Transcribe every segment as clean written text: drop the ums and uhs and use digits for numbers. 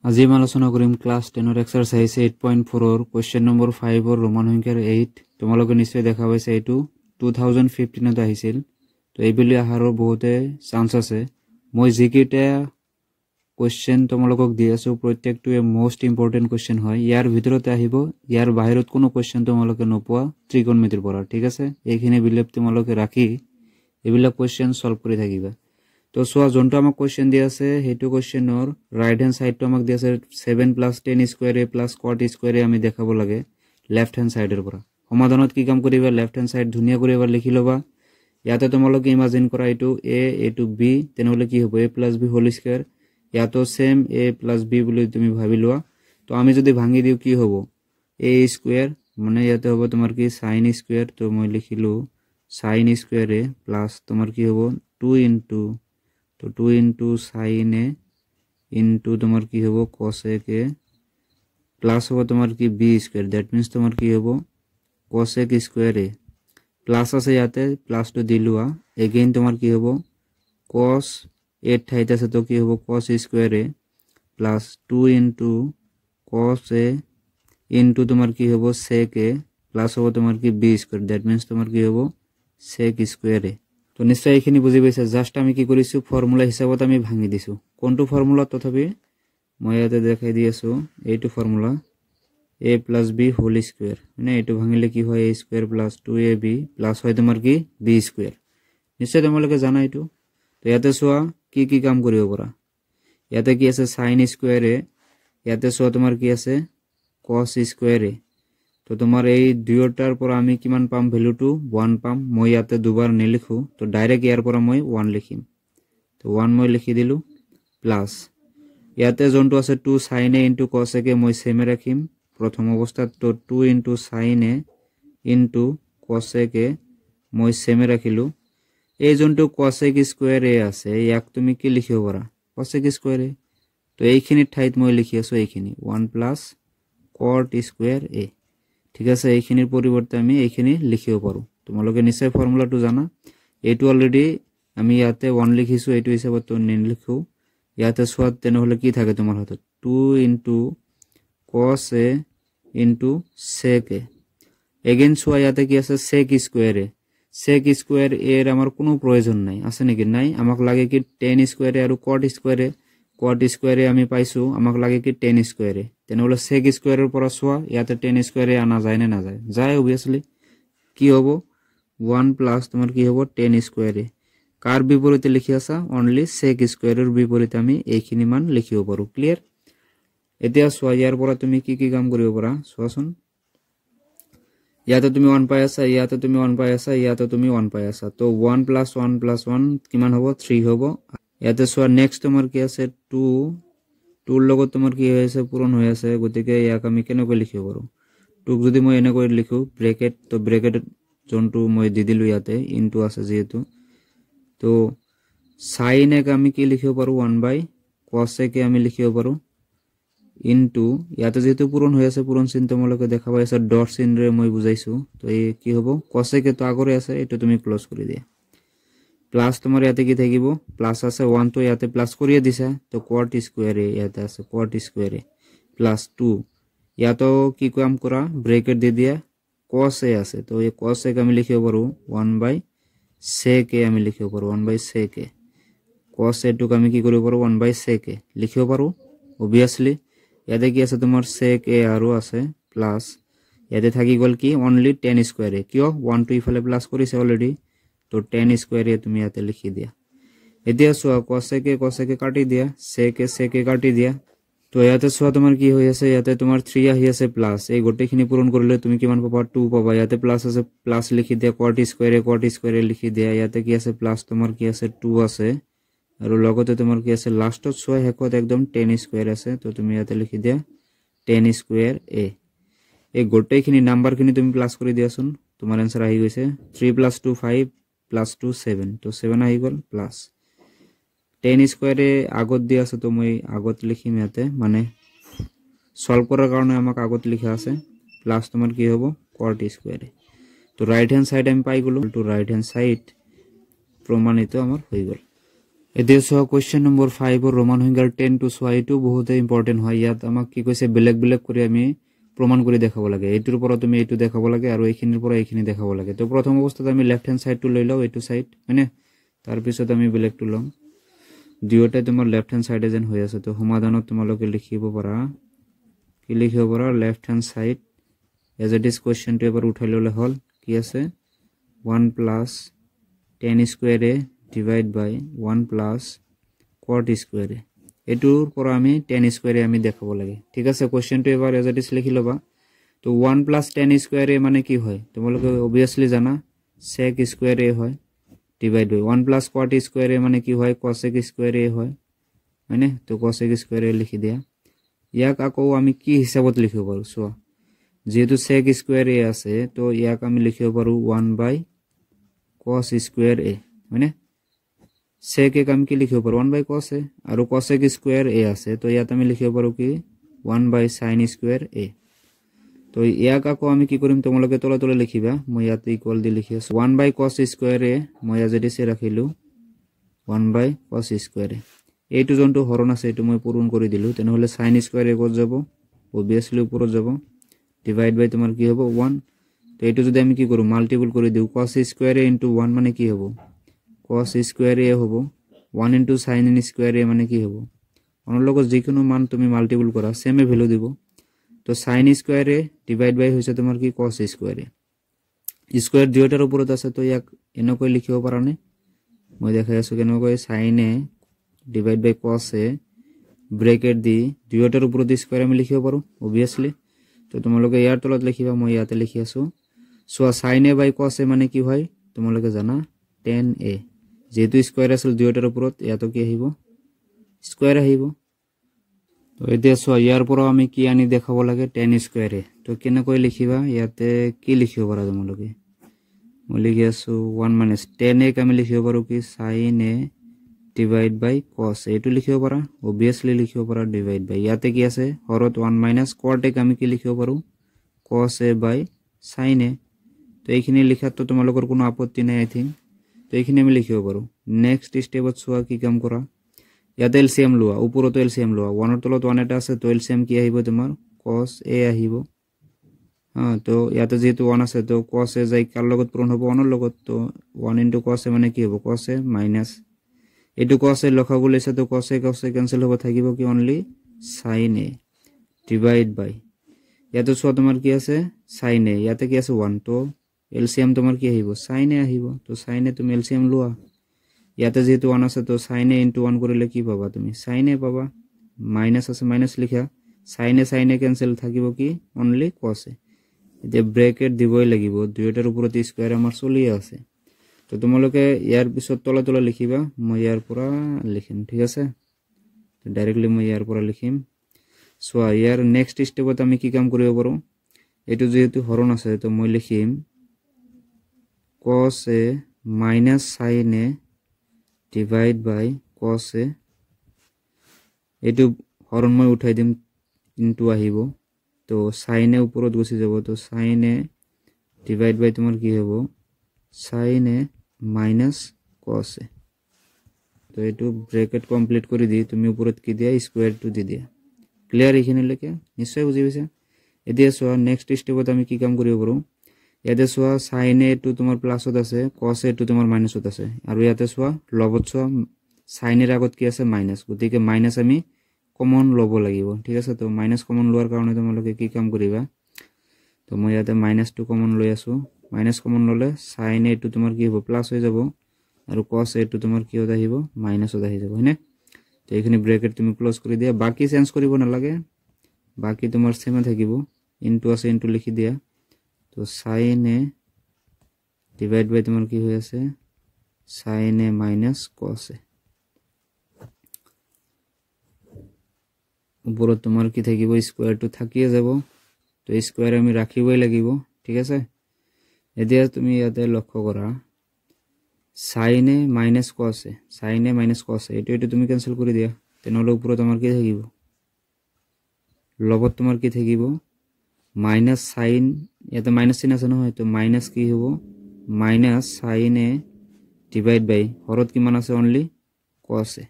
আজি আমি আলোচনা কৰিম ক্লাছ 10 ৰ এক্সাৰসাইজ 8.4 ৰ কোৱেশ্চন নম্বৰ 5 ৰ ৰোমান সংখ্যাৰ 8 তোমালোকে নিশ্চয় দেখা পাইছে এইটো 2015 ত আহিছিল তো এই বুলি আহাৰৰ বহুতে চান্স আছে মই জিকেটা কোৱেশ্চন তোমালোকক দি আছো প্ৰত্যেকটোৱে মোস্ট ইম্পৰ্টেন্ট কোৱেশ্চন হয় ইয়াৰ ভিতৰতে আহিব ইয়াৰ বাহিৰত কোনো কোৱেশ্চন তোমালোকে নপোৱা ত্ৰিকোণমিতিৰ পৰা ঠিক আছে এইখিনি বিলেপ তোমালোকে ৰাখি এইবিলাক কোৱেশ্চন সলভ কৰি থাকিবা তো সোয়া জনটো আমাক কোৱেশ্চন দি আছে হেতু কোৱেশ্চনৰ রাইট হ্যান্ড সাইড তো আমাক দি আছে 7 + 10 square a + cot square a আমি দেখাব লাগে লেফট হ্যান্ড সাইডৰ পৰা সমাধানত কি কাম কৰিবা লেফট হ্যান্ড সাইড ধুনিয়া কৰি এবাৰ লিখি লবা ইয়াতে তোমালোকে ইমাজিন কৰা এটো a to b তেনেহলে কি হ'ব a + b হোল স্কয়ার ইয়াতো সেম a + b বুলি তুমি ভাবি লোৱা তো আমি যদি ভাঙি দিও কি হ'ব a স্কয়াৰ মানে ইয়াতে হ'ব তোমাৰ কি sin স্কয়াৰ তো মই লিখিলো sin স্কয়াৰ a প্লাস তোমাৰ কি হ'ব 2 into तो 2 into sin a into তোমার কি হবো cos a के प्लस हो তোমার কি b স্কয়ার दैट मींस তোমার কি হবো cos a की स्क्वायर a प्लस আছে याते प्लस तो दिलुआ अगेन তোমার কি হবো cos 8 ঠাইতে আছে তো কি হবো cos square a plus 2 into cos a into তোমার কি হবো sec a प्लस हो তোমার কি b স্কয়ার दैट मींस তোমার কি হবো sec স্কয়ার a তো নিশ্চয় এইখিনি বুজি পাইছা জাস্ট আমি কি কৰিছো ফর্মুলা হিসাবত আমি ভাঙি দিছো কোনটো ফর্মুলা তথাপি মই ইয়াতে দেখাই দি আছো এইটো formula a + b whole square মানে এইটো ভাঙিলে কি হয় a স্কয়ার + 2ab প্লাস হয় তোমাৰ কি b স্কয়াৰ নিশ্চয় তোমালোকে জানা এইটো তো ইয়াতে সোয়া কি কাম কৰিব পৰা ইয়াতে কি আছে sin স্কয়াৰ a ইয়াতে সোয়া তোমাৰ কি আছে cos স্কয়ার a তো তোমার এই দুইটার পর আমি কিমান পাম ভ্যালুটো 1 পাম মই ইয়াতে দুবার নিলিখো তো ডাইরেক্ট ইয়ার পর মই 1 লিখিম তো 1 মই লিখি দিলু প্লাস ইয়াতে জনটো আছে 2 sin a * cos a কে মই সেমে রাখিম প্রথম অবস্থাত তো 2 * sin a * cos a কে মই সেমে রাখিলু এই জনটো cos a কি স্কয়ার a আছে ইয়াক তুমি কি লিখিব পাৰা cos a কি স্কয়ার a তো এইখিনি ঠাইত মই লিখি আছো এইখিনি 1 + cot স্কয়ার a ঠিক আছে এইখিনিৰ পৰিৱৰ্তে আমি এইখিনি লিখিব পাৰো তোমালোকে নিশ্চয় ফৰ্মুলাটো জানা এইটো অলৰেডি আমি ইয়াতে 1 লিখিছো এইটো হিচাপত তো নিলিখো ইয়াতে সোৱাত তেনেহলে কি থাকে তোমাৰ হাতত 2 * cos a * sec a again সোৱা ইয়াতে কি আছে sec square a sec square a এৰ আমাৰ কোনো প্ৰয়োজন নাই আছে নেকি নাই আমাক লাগে কি tan স্কয়াৰ a আৰু cot square a cot square a আমি পাইছো আমাক লাগে কি tan স্কয়ার a তেনেহলে sec স্কয়ারের পৰা সোয়া ইয়াতে tan স্কয়ার a আনা যায় না না যায় যায় obviously কি হ'ব 1 প্লাস তোমার কি হ'ব tan স্কয়ার a কার বিপরীতে লিখি আসা অনলি sec স্কয়ারের বিপরীতে আমি এইখিনি মান লিখিব পাৰো ক্লিয়াৰ এতিয়া সোয়া ইয়াৰ পৰা তুমি কি কাম কৰিব পাৰা সোৱাচোন ইয়াতে তুমি 1 পাই আছা ইয়াতে তুমি 1 পাই আছা ইয়াতে তুমি 1 পাই আছা তো 1 + 1 + 1 কিমান হ'ব 3 হ'ব ইয়াতে সোয়া নেক্সট তোমাৰ কি আছে 2 2 লগত তোমাৰ কি হৈছে পূৰণ হৈ আছে গতিকে ইয়াক আমি কেনেকৈ লিখিব পাৰো 2 যদি মই এনে কৰি লিখো ব্ৰেকেট তো ব্ৰেকেট জনটো মই দি দিলু ইয়াতে ইনটু আছে যেহেতু তো sin a কে আমি কি লিখিব পাৰো 1/cos a কে আমি লিখিব পাৰো ইনটু ইয়াতে যেহেতু পূৰণ হৈ আছে পূৰণ চিহ্ন তোমালোকে দেখা পাই আছে ডট চিহ্ন ৰে মই বুজাইছো তো এই কি হ'ব cos a কে তো আগৰে আছে এটো তুমি ক্লোজ কৰি দিয়া প্লাস তোমার ইয়াতে কি থাকিব প্লাস আছে 1 তো ইয়াতে প্লাস করিয়ে দিছা তো cot স্কয়ার a ইয়াতে আছে cot স্কয়ার a প্লাস 2 ইয়াতো কি কাম করা ব্র্যাকেট দিয়ে দিয়া cos a আছে তো এই cos a কে আমি লিখিব পাৰো 1/sec a আমি লিখিব পাৰো 1/sec a cos a টোক আমি কি কৰিব পাৰো 1/sec a লিখিব পাৰো obviously ইয়াতে কি আছে তোমাৰ sec a আৰু আছে প্লাস ইয়াতে থাকি গল কি অনলি tan স্কয়াৰ a কিয় 1 2 ইফালে প্লাস কৰিছে অলৰেডি तो tan স্কয়ার a তুমি ইয়াতে লিখি দিয়া এতিয়া সোয়া cos a কে কাটি দিয়া sec a কাটি দিয়া তো ইয়াতে সোয়া তোমাৰ কি হৈ আছে ইয়াতে তোমাৰ 3 আহি আছে প্লাস এই গোটেখিনি পূৰণ কৰিলে তুমি কিমান পাবা 2 পাবা ইয়াতে প্লাস আছে প্লাস লিখি দিয়া cot স্কয়ার a লিখি দিয়া ইয়াতে কি আছে প্লাস তোমাৰ কি আছে 2 আছে আৰু লগতে তোমাৰ কি আছে লাষ্টত সোয়া হেকত একদম tan স্কয়ার আছে তো তুমি ইয়াতে লিখি দিয়া tan স্কয়ার a এই গোটেখিনি নাম্বাৰখিনি তুমি প্লাস কৰি দিয়াছোন তোমাৰ आंसर আহি গৈছে 3 + 2 5 प्लस 2 7 तो 7 আহি গল প্লাস tan স্কয়ার এ আগত দি আছে তো মই আগত লিখিম ইয়াতে মানে সলভ কৰাৰ কাৰণে আমাক আগত লিখা আছে প্লাস তোমাৰ কি হ'ব cot স্কয়ার এ তো রাইট হ্যান্ড সাইড আমি পাই গলো তো রাইট হ্যান্ড সাইড প্রমাণিত আমার হৈ গল এতিয়া চোৱা কোৱেশ্চন নম্বৰ 5 ৰ ৰোমান সংখ্যাৰ 10 টু চোৱা এইটো বহুত ইম্পৰ্টেন্ট হয় ইয়াত আমাক কি কৈছে বেলেগ বেলেগ কৰি আমি প্ৰমাণ কৰি দেখাব লাগে এইটোৰ পৰা তুমি এইটো দেখাব লাগে আৰু এইখিনিৰ পৰা এইখিনি দেখাব লাগে তো প্ৰথম অৱস্থাত আমি লেফট হ্যান্ড সাইডটো লৈ লও এইটো সাইড মানে তাৰ পিছত আমি বেলেগটো লম দুয়োটা তোমাৰ লেফট হ্যান্ড সাইডে যেন হৈ আছে তো সমাধানত তোমালোকে লিখিব পাৰা কি লিখিব পাৰা left hand side as it is কোৱেশ্চনটো এবাৰ উঠাই ললে হল কি আছে 1 plus 10 square a divide by 1 plus cot square a এটোৰ পৰা আমি 10 square a আমি দেখাব লাগে ঠিক আছে কোৱেশ্চনটো এবাৰ এজ ইট ইজ লিখি লবা তো 1 plus 10 square a মানে কি হয় তোমালোকে obviously জানা sec square a হয় divide by 1 plus cot square a মানে কি হয় cosec square a হয় মানে তো cosec square a লিখি দিয়া ইয়াক আকৌ আমি কি হিচাপত লিখিব পাৰো সোৱা যেহেতু sec square a আছে তো ইয়াক আমি লিখিব পাৰো 1 by cos square a মানে sec a আমি কি লিখিব পাৰো 1 by cos a আৰু cosec square a আছে তো ইয়াত আমি লিখিব পাৰো কি 1 by sin square a তো ইয়াক আকৌ আমি কি কৰিম তোমালোকে তলে তলে লিখিবা মই ইয়াত ইকুয়াল দি লিখি আছো 1 by cos square a মই আজি সে ৰাখিলো 1 by cos square a এইটো জন্তু হৰণ আছে এটো মই পূৰণ কৰি দিলো তেনেহলে sin square a কত যাব obviously ওপৰত যাব ডিভাইড বাই তোমাৰ কি হ'ব 1 তো এটো যদি আমি কি কৰো মাল্টিপল কৰি দিও cos square a into 1 মানে কি হ'ব cos square a হ'ব 1 into sin square a মানে কি হ'ব অনৰ লগত যিকোনো মান তুমি মাল্টিপল কৰা সেমে ভ্যালু দিব তো sin square a ডিভাইড বাই হৈছে তোমাৰ কি cos square a স্কয়াৰ দুইটাৰ ওপৰত আছে তো ইয়াক এনেকৈ লিখিব পাৰা নে মই দেখাই আছো কেনেকৈ sin a divide by cos a bracket দি দুইটাৰ ওপৰত স্কয়াৰ আমি লিখিব পাৰো obviously তো তোমালোকে ইয়াৰ তলত লিখিবা মই ইয়াতে লিখি আছো সোয়া sin a by cos a মানে কি হয় তোমালোকে জানা 10a যেহেতু স্কয়ার আছিল দুইটাৰ ওপৰত ইয়াতো কি আহিব স্কয়াৰ আহিব তো এতিয়া সোয়া ইয়াৰ পৰা আমি কি আনি দেখাব লাগে 10 স্কয়াৰ a তো কেনেকৈ লিখিবা ইয়াতে কি লিখিব পাৰা তোমালোকে মই লিখি আছো 1 minus 10a আমি লিখিব পাৰো কি sin a divide by cos a এটো লিখিব পাৰা obviously লিখিব পাৰা divide by ইয়াতে কি আছে হৰত 1 minus cot a আমি কি লিখিব পাৰো cos a by sin a তো এইখিনি লিখাত তো তোমালোকৰ কোনো আপত্তি নাই আই থিং তো এইখিনি আমি লিখিব পাৰো নেক্সট স্টেপত সোয়া কি কাম কৰা ইয়াতে এলসিএম লোৱা ওপৰতো এলসিএম লোৱা 1 ৰ তলত 1 এটা আছে তো এলসিএম কি আহিব তোমাৰ cos a আহিব তো ইয়াতে যেহেতু 1 আছে তো cos a যাই কার লগত পূৰণ হ'ব 1 ৰ লগত তো 1 into cos a মানে কি হ'ব cos a minus এটো cos a লখা গলৈছে তো cos a ক্যান্সেল হ'ব থাকিব কি অনলি sin a ডিভাইড বাই ইয়াতে সোয়া তোমাৰ কি আছে sin a ইয়াতে কি আছে 1 তো এলসিএম তোমাৰ কি আহিব sin a আহিব তো sin a তুমি এলসিএম লোৱা ইয়াতে যেহেতু 1 আছে তো sin a into 1 কৰিলে কি পাবা তুমি sin a পাবা মাইনাস আছে মাইনাস লিখা sin a ক্যান্সেল থাকিব কি অনলি cos a এতিয়া ব্র্যাকেট দিবই লাগিব দুইটাৰ ওপৰত স্কয়াৰ আমাৰ চলি আছে তো তোমালোকে ইয়াৰ পিছত তলা তলা লিখিবা মই ইয়াৰ পৰা লিখিম ঠিক আছে তো ডাইৰেক্টলি মই ইয়াৰ পৰা লিখিম সোয়া ইয়াৰ নেক্সট স্টেপত আমি কি কাম কৰিব পাৰো এটো যেহেতু হৰণ আছে তো মই লিখিম cos a minus sin a divide by cos a এটো হৰণ মই উঠাই দিম ইনটু আহিব তো sin a ওপৰত গুছি যাব তো sin a ডিভাইড বাই তোমাৰ কি হ'ব sin a minus cos a তো এটো ব্র্যাকেট কমপ্লিট কৰি দি তুমি ওপৰত কি দিয়া স্কয়ার টু দি দিয়া ক্লিয়ার এখানে লেখা নিশ্চয় বুঝি গৈছে এতিয়া সোয়া নেক্সট স্টেপত আমি কি কাম কৰিব পাৰো ইয়াতে সোয়া sin a টু তোমাৰ প্লাসত আছে cos a টু তোমাৰ মাইনাসত আছে আৰু ইয়াতে সোয়া লবত সোয়া sin এর আগত কি আছে মাইনাস গতিকে মাইনাস আমি কমন লব লাগিব ঠিক আছে তো মাইনাস কমন লোৱাৰ কাৰণে তোমালোকে কি কাম কৰিবা তো মই ইয়াতে মাইনাস টু কমন লৈ আছো মাইনাস কমন ললে sin a টু তোমাৰ কি হ'ব প্লাস হৈ যাব আৰু cos a টু তোমাৰ কি হৈ আহিব মাইনাস হৈ আহি যাব হয়নে তো এইখিনি ব্র্যাকেট তুমি ক্লোজ কৰি দিয়া বাকি চেঞ্জ কৰিব নালাগে বাকি তোমাৰ সেমে থাকিব ইনটু আছে ইনটু লিখি দিয়া তো sin a ডিভাইড বাই তোমাৰ কি হৈ আছে sin a minus cos a উপৰত তোমাৰ কি থাকিব স্কয়াৰ টু থাকিয়ে যাব তো স্কয়াৰ আমি ৰাখিবই লাগিব ঠিক আছে এতিয়া তুমি ইয়াতে লক্ষ্য কৰা sin a minus cos a sin a minus cos a এটো তুমি ক্যান্সেল কৰি দিয়া তেনেহলে উপৰত আমাৰ কি থাকিব লগত তোমাৰ কি থাকিব মাইনাস sin ইয়াতে মাইনাস চিন আছে নহয় তো মাইনাস কি হ'ব মাইনাস sin a ডিভাইড বাই হৰত কিমান আছে অনলি cos a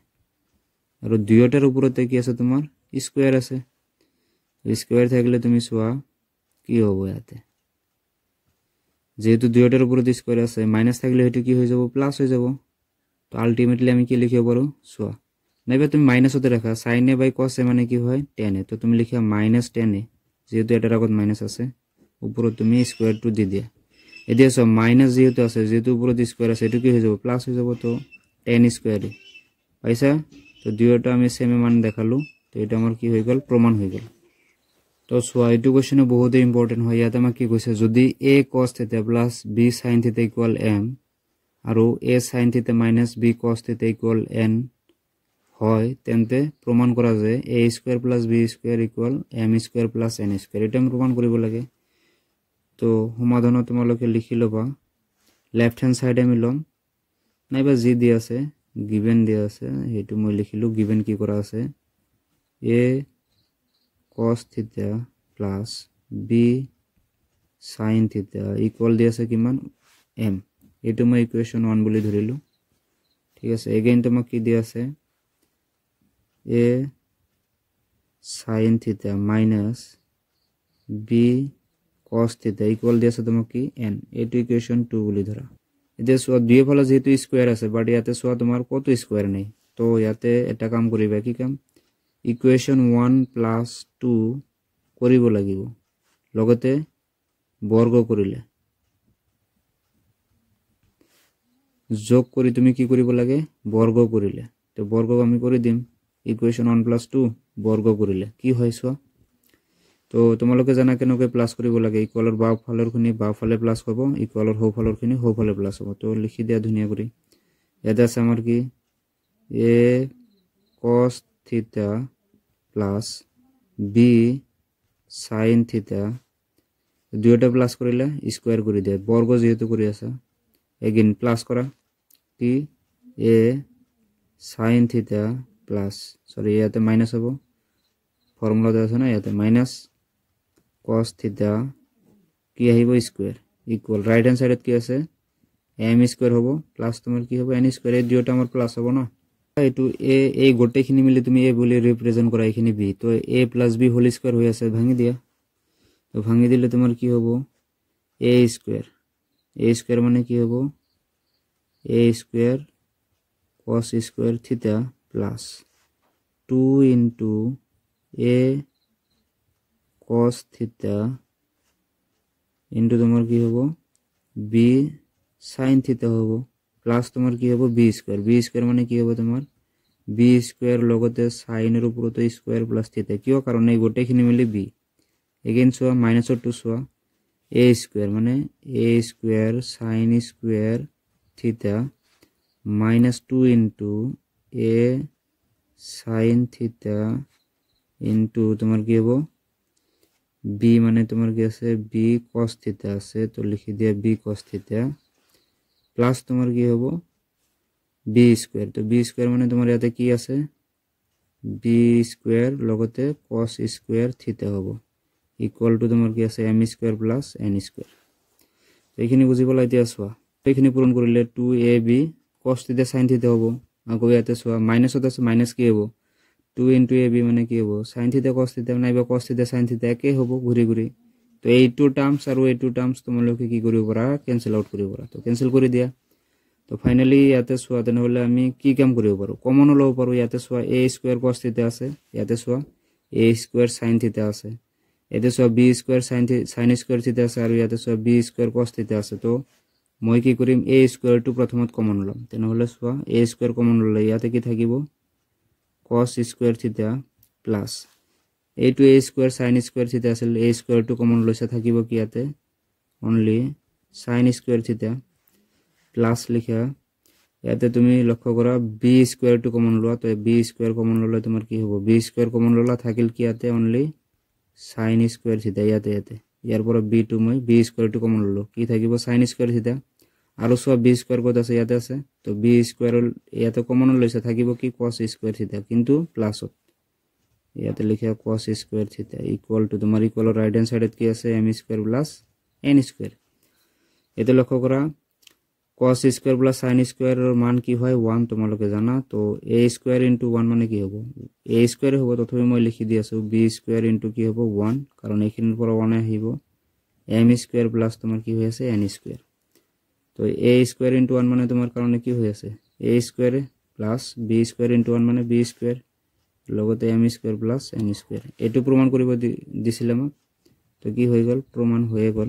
আৰু দুয়োটাৰ ওপৰতে কি আছে তোমাৰ স্কয়াৰ আছে স্কয়াৰ থাকিলে তুমি চোৱা কি হ'ব ইয়াতে যেহেতু দুয়োটাৰ ওপৰত স্কয়াৰ আছে মাইনাস থাকিলে হেতু কি হৈ যাব প্লাস হৈ যাব তো আলটিমেটলি আমি কি লিখিব পাৰো চোৱা নাইবা তুমি মাইনাসতে রাখা sin a by cos a মানে কি হয় tan a তো তুমি লিখা -tan a যেহেতু এটার আগত মাইনাস আছে উপৰত তুমি স্কয়াৰ টু দি দিয়া এতিয়া সব মাইনাস যেহেতু আছে যেহেতু উপৰত স্কয়ার আছে এটো কি হৈ যাব প্লাস হৈ যাব তো tan স্কয়ার পাইছা তো দুয়োটা আমি সেম মান দেখালো তো এটা আমাৰ কি হৈ গল প্ৰমাণ হৈ গল তো সোয়া এটো কোশ্চেন বহুত ইম্পৰ্টেন্ট হয় ইয়াতে আমাক কি কৈছে যদি a cos θ plus b sin θ equal m আৰু a sin θ minus b cos θ equal n হয় তেন্তে প্রমাণ করা যায় a square plus b square equal m square plus n square এটা আমি প্রমাণ কৰিব লাগে তো সমাধান তোমালোকে লিখি লবা লেফট হ্যান্ড সাইডে আমি লম নাইবা জি দি আছে গিভেন দি আছে হেতু মই লিখিলো গিভেন কি কৰা আছে a cos θ plus b sin θ equal দি আছে কিমান m এটো মই ইকুয়েশন 1 বুলি ধৰিলো ঠিক আছে এগেইন তোমাক কি দি আছে a sin θ minus b cos θ equal দি আছে তোমাক কি n এটো ইকুয়েশন 2 বুলি ধৰা এতিয়া সোয়া দুই ফালে যেহেতু স্কয়ার আছে বাট ইয়াতে সোয়া তোমার কত স্কয়ার নাই তো ইয়াতে এটা কাম কৰিবা কি কাম ইকুয়েশন 1 plus 2 কৰিব লাগিব লগতে বৰ্গ কৰিলে যোগ কৰি তুমি কি কৰিব লাগে বৰ্গ কৰিলে তো বৰ্গ আমি কৰি দিম ইকুয়েশন 1 plus 2 বৰ্গ কৰিলে কি হয় সোয়া তো তোমালোকে জানা কেনকে প্লাস কৰিব লাগে ইকুয়ালৰ বাও ফালৰ খিনি বাও ফালে প্লাস হ'ব ইকুয়ালৰ হো ফালৰ খিনি হো ফালে প্লাস হ'ব তো লিখি দিয়া ধুনিয়া কৰি এটা আছে আমাৰ কি a cos θ plus b sin θ দুইটা প্লাস কৰিলে স্কয়াৰ কৰি দিয়া বৰ্গ যেহেতু কৰি আছে এগেইন প্লাস কৰা কি a sin θ plus সরি ইয়াতে মাইনাস হ'ব ফর্মুলা আছে না ইয়াতে মাইনাস cos θ কি আহিব স্কয়ার ইকুয়াল রাইট হ্যান্ড সাইডত কি আছে m স্কয়ার হ'ব প্লাস তোমাৰ কি হ'ব n স্কয়াৰ এই দুইটা আমাৰ প্লাস হ'ব না এটো a এই গোটেখিনি মিলি তুমি a বুলি ৰিপ্ৰেজেন্ট কৰা এইখিনি b তো a plus b whole square হৈ আছে ভাঙি দিয়া তো ভাঙি দিলে তোমাৰ কি হ'ব a স্কয়ার মানে কি হ'ব a square cos square θ plus 2 into a cos θ into তোমার কি হবো b sin θ হবো প্লাস তোমার কি হবো b স্কয়ার মানে কি হবো তোমার b স্কয়ার লগতে sin এর উপর তো স্কয়ার প্লাস θ কিও কারণ এই গোটেখিনি মিলি b এগেইন সোয়া মাইনাস 2 সোয়া a স্কয়ার মানে a square sin square θ minus 2 into a sin θ into তোমার কি হবো b মানে তোমার কি আছে b cos θ আছে তো লিখি দিয়া b cos θ প্লাস তোমার কি হবো b স্কয়ার তো b স্কয়ার মানে তোমার ইয়াতে কি আছে b স্কয়ার লগতে cos স্কয়ার θ হবো ইকুয়াল টু তোমার কি আছে m square plus n square তো এইখিনি বুজিবলা এতিয়া সোয়া এইখিনি পূরণ কৰিলে 2ab cos θ sin θ হবো আকৌ ইয়াতে সোয়া মাইনাসত আছে মাইনাস কি হবো 2 into ab মানে কি হবো sin θ cos θ নাইবা cos θ sin θ একে হবো ঘুরি ঘুরি তো এই টু টার্মস আৰু এই টু টাৰ্মস তোমালোকে কি কৰিব পাৰা ক্যান্সেল আউট কৰিব পাৰা তো ক্যান্সেল কৰি দিয়া তো ফাইনালি ইয়াতে সোয়া তেনে হলে আমি কি কাম কৰিব পাৰো কমন লব পাৰো ইয়াতে সোয়া a স্কয়ার cos θ আছে ইয়াতে সোয়া a স্কয়ার sin θ আছে এতে সোয়া b স্কয়ার sin স্কয়ার θ আছে আৰু ইয়াতে সোয়া b স্কয়াৰ cos θ আছে তো মই কি কৰিম a স্কয়াৰ টু প্ৰথমত কমন লম তেনে হলে সোয়া a স্কয়ার কমন ললে ইয়াতে কি থাকিব cos square θ plus a to a square sin square θ আছিল a স্কয়ার টু কমন লৈছে থাকিব কি ইয়াতে অনলি sin স্কয়ার θ প্লাস লিখা ইয়াতে তুমি লক্ষ্য কৰা b স্কয়াৰ টু কমন লোৱা তো b স্কয়াৰ কমন ললে তোমাৰ কি হ'ব b স্কয়ার কমন ললা থাকিল কি ইয়াতে অনলি sin স্কয়ার θ ইয়াতে ইয়াৰ পৰা b টু মই b স্কয়াৰ টু কমন ললো কি থাকিব sin স্কয়াৰ θ আৰু সব b স্কয়ার কত আছে ইয়াতে আছে তো b স্কয়ার ইয়াতে কমন লৈছে থাকিব কি cos স্কয়ার θ কিন্তু প্লাসত ইয়াতে লিখা cos স্কয়ার θ ইকুয়াল টু তোমার ইকুয়াল রাইট হ্যান্ড সাইডত কি আছে m square plus n square এতে লক্ষ্য কৰা cos স্কয়ার প্লাস sin স্কয়ারের মান কি হয় 1 তোমালোকে জানা তো a স্কয়ার * 1 মানে কি হবে a স্কয়ার হবে তথাপি মই লিখি দি আছো b স্কয়ার * কি হবে 1 কারণ এখিনিৰ পৰা 1 আহিব m স্কয়ার প্লাস তোমার কি হৈ আছে n স্কয়ার তো a স্কয়ার * 1 মানে তোমার কারণে কি হৈ আছে a square plus b square * 1 মানে b স্কয়ার লগতে m square plus n square এটো প্রমাণ কৰিব দিছিলাম তো কি হৈ গল প্ৰমাণ হয়ে গল